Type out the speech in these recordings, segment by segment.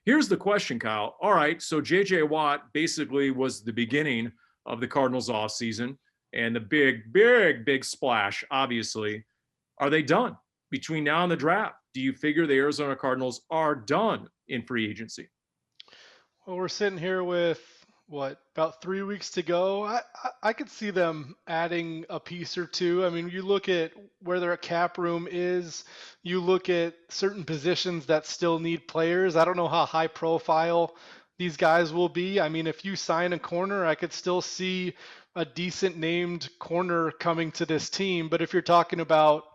Here's the question, Kyle. All right, so J.J. Watt basically was the beginning of the Cardinals offseason and the big splash, obviously. Are they done between now and the draft? Do you figure the Arizona Cardinals are done in free agency? Well, we're sitting here with what, about 3 weeks to go. I could see them adding a piece or two. I mean, you look at where their cap room is, you look at certain positions that still need players. I don't know how high profile these guys will be. I mean, if you sign a corner, I could still see a decent named corner coming to this team. But if you're talking about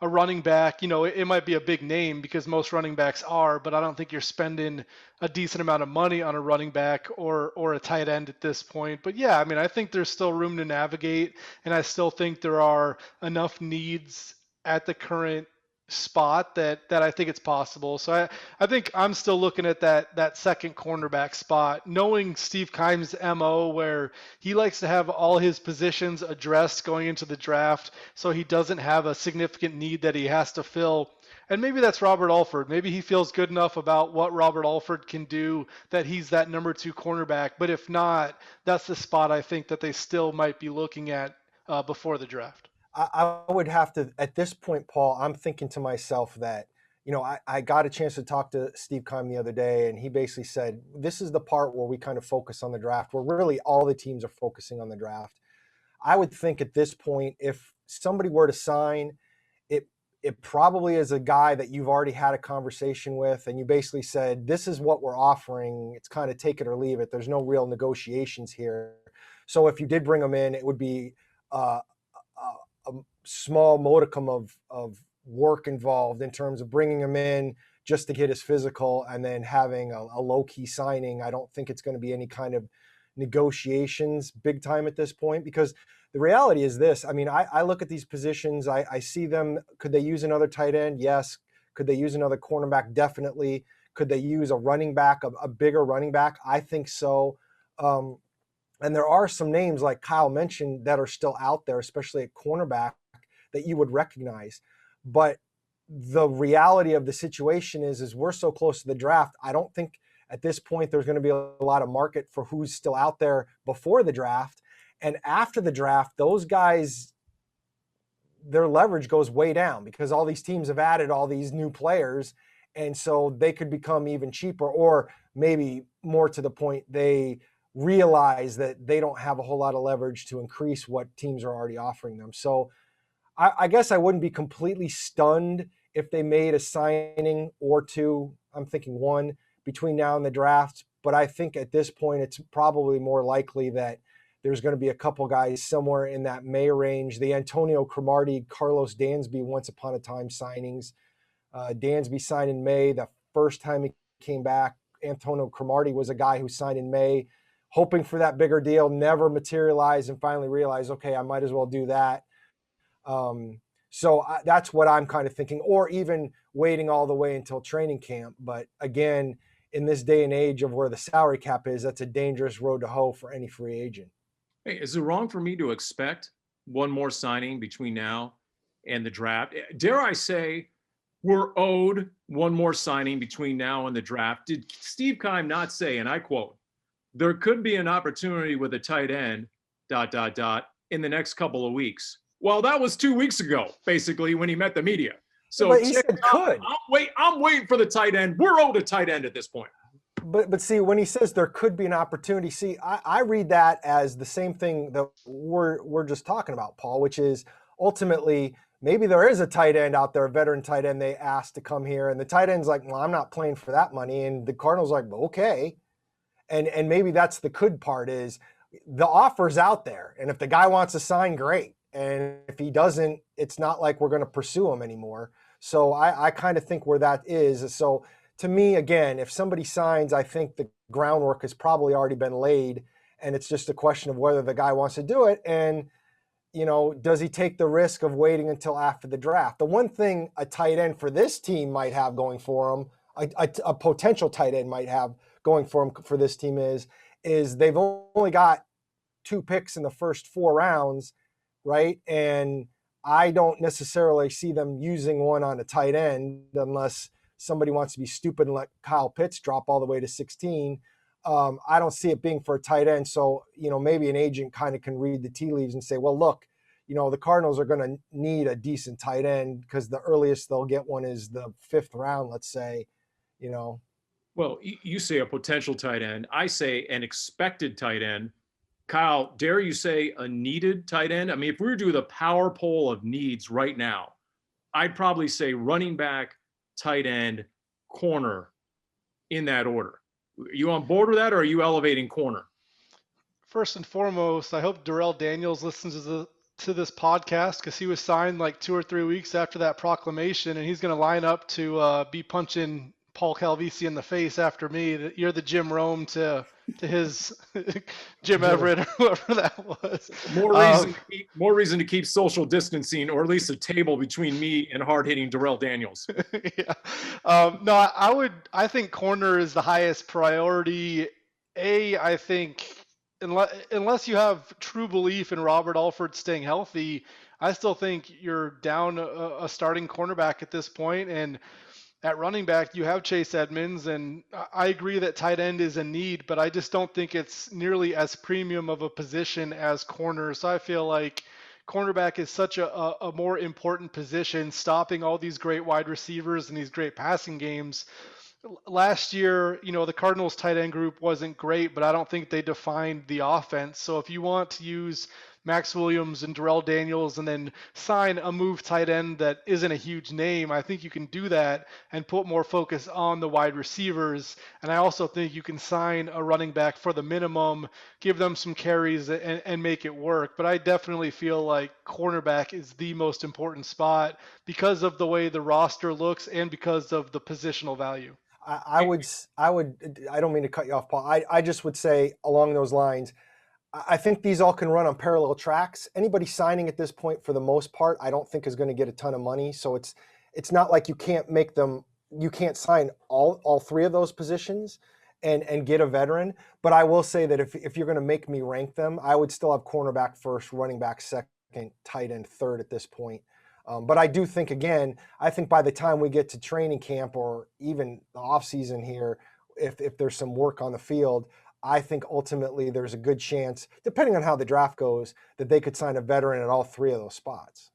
a running back, it might be a big name because most running backs are, but I don't think you're spending a decent amount of money on a running back or a tight end at this point. But yeah, I mean, I think there's still room to navigate, and I still think there are enough needs at the current spot that I think it's possible. So I think I'm still looking at that second cornerback spot, knowing Steve Keim's MO where he likes to have all his positions addressed going into the draft so he doesn't have a significant need that he has to fill. And maybe that's Robert Alford. Maybe he feels good enough about what Robert Alford can do that he's that number 2 cornerback. But if not, that's the spot I think that they still might be looking at before the draft. I would have to, at this point, Paul, I'm thinking to myself that, I got a chance to talk to Steve Keim the other day, and he basically said, this is the part where we kind of focus on the draft, where really all the teams are focusing on the draft. I would think at this point, if somebody were to sign, it probably is a guy that you've already had a conversation with, and you basically said, this is what we're offering. It's kind of take it or leave it. There's no real negotiations here. So if you did bring him in, it would be a small modicum of work involved in terms of bringing him in just to get his physical and then having a low-key signing. I don't think it's going to be any kind of negotiations big time at this point, because the reality is this. I mean, I look at these positions. I see them. Could they use another tight end? Yes. Could they use another cornerback? Definitely. Could they use a running back, a bigger running back? I think so. And there are some names, like Kyle mentioned, that are still out there, especially at cornerback, that you would recognize. But the reality of the situation is we're so close to the draft. I don't think at this point there's going to be a lot of market for who's still out there before the draft. And after the draft, those guys, their leverage goes way down because all these teams have added all these new players. And so they could become even cheaper, or maybe more to the point, they realize that they don't have a whole lot of leverage to increase what teams are already offering them. So I guess I wouldn't be completely stunned if they made a signing or two. I'm thinking one between now and the draft, but I think at this point it's probably more likely that there's going to be a couple guys somewhere in that May range. The Antonio Cromartie, Carlos Dansby once upon a time signings. Dansby signed in May. The first time he came back, Antonio Cromartie was a guy who signed in May, hoping for that bigger deal, never materialized, and finally realized, okay, I might as well do that. That's what I'm kind of thinking, or even waiting all the way until training camp. But again, in this day and age of where the salary cap is, that's a dangerous road to hoe for any free agent. Hey, is it wrong for me to expect one more signing between now and the draft? Dare I say we're owed one more signing between now and the draft? Did Steve Keim not say, and I quote, there could be an opportunity with a tight end, ... in the next couple of weeks? Well, that was 2 weeks ago, basically, when he met the media. So but he said could. I'm waiting for the tight end. We're owed a tight end at this point. But see, when he says there could be an opportunity, see, I read that as the same thing that we're just talking about, Paul, which is ultimately maybe there is a tight end out there, a veteran tight end they asked to come here, and the tight end's like, well, I'm not playing for that money, and the Cardinals are like, well, okay, and maybe that's the could part, is the offer's out there, and if the guy wants to sign, great, and if he doesn't, it's not like we're going to pursue him anymore. So I kind of think where that is. So to me, again, if somebody signs, I think the groundwork has probably already been laid, and it's just a question of whether the guy wants to do it. And, does he take the risk of waiting until after the draft? The one thing a tight end for this team might have going for him, a potential tight end might have going for him for this team is they've only got 2 picks in the first 4 rounds, right? And I don't necessarily see them using one on a tight end unless somebody wants to be stupid and let Kyle Pitts drop all the way to 16. I don't see it being for a tight end. So, maybe an agent kind of can read the tea leaves and say, well, look, the Cardinals are going to need a decent tight end because the earliest they'll get one is the 5th round, let's say, Well, you say a potential tight end. I say an expected tight end. Kyle, dare you say a needed tight end? I mean, if we were to do the power poll of needs right now, I'd probably say running back, tight end, corner in that order. Are you on board with that, or are you elevating corner? First and foremost, I hope Darrell Daniels listens to this podcast, because he was signed like 2 or 3 weeks after that proclamation, and he's going to line up to be punching Paul Calvisi in the face after me. You're the Jim Rome to his Jim Everett, or whoever that was. More reason to keep social distancing, or at least a table between me and hard-hitting Darrell Daniels. Yeah. No, I think corner is the highest priority. I think unless you have true belief in Robert Alford staying healthy, I still think you're down a starting cornerback at this point. And at running back, you have Chase Edmonds, and I agree that tight end is a need, but I just don't think it's nearly as premium of a position as corner. So I feel like cornerback is such a more important position, stopping all these great wide receivers and these great passing games. Last year, the Cardinals tight end group wasn't great, but I don't think they defined the offense. So if you want to use Max Williams and Darrell Daniels and then sign a move tight end that isn't a huge name, I think you can do that and put more focus on the wide receivers. And I also think you can sign a running back for the minimum, give them some carries and make it work. But I definitely feel like cornerback is the most important spot because of the way the roster looks and because of the positional value. I don't mean to cut you off, Paul. I just would say along those lines, I think these all can run on parallel tracks. Anybody signing at this point, for the most part, I don't think is going to get a ton of money. So it's not like you can't sign all 3 of those positions and get a veteran. But I will say that if you're going to make me rank them, I would still have cornerback first, running back second, tight end third at this point. But I do think, again, I think by the time we get to training camp or even the off season here, if there's some work on the field, I think ultimately there's a good chance, depending on how the draft goes, that they could sign a veteran at all 3 of those spots.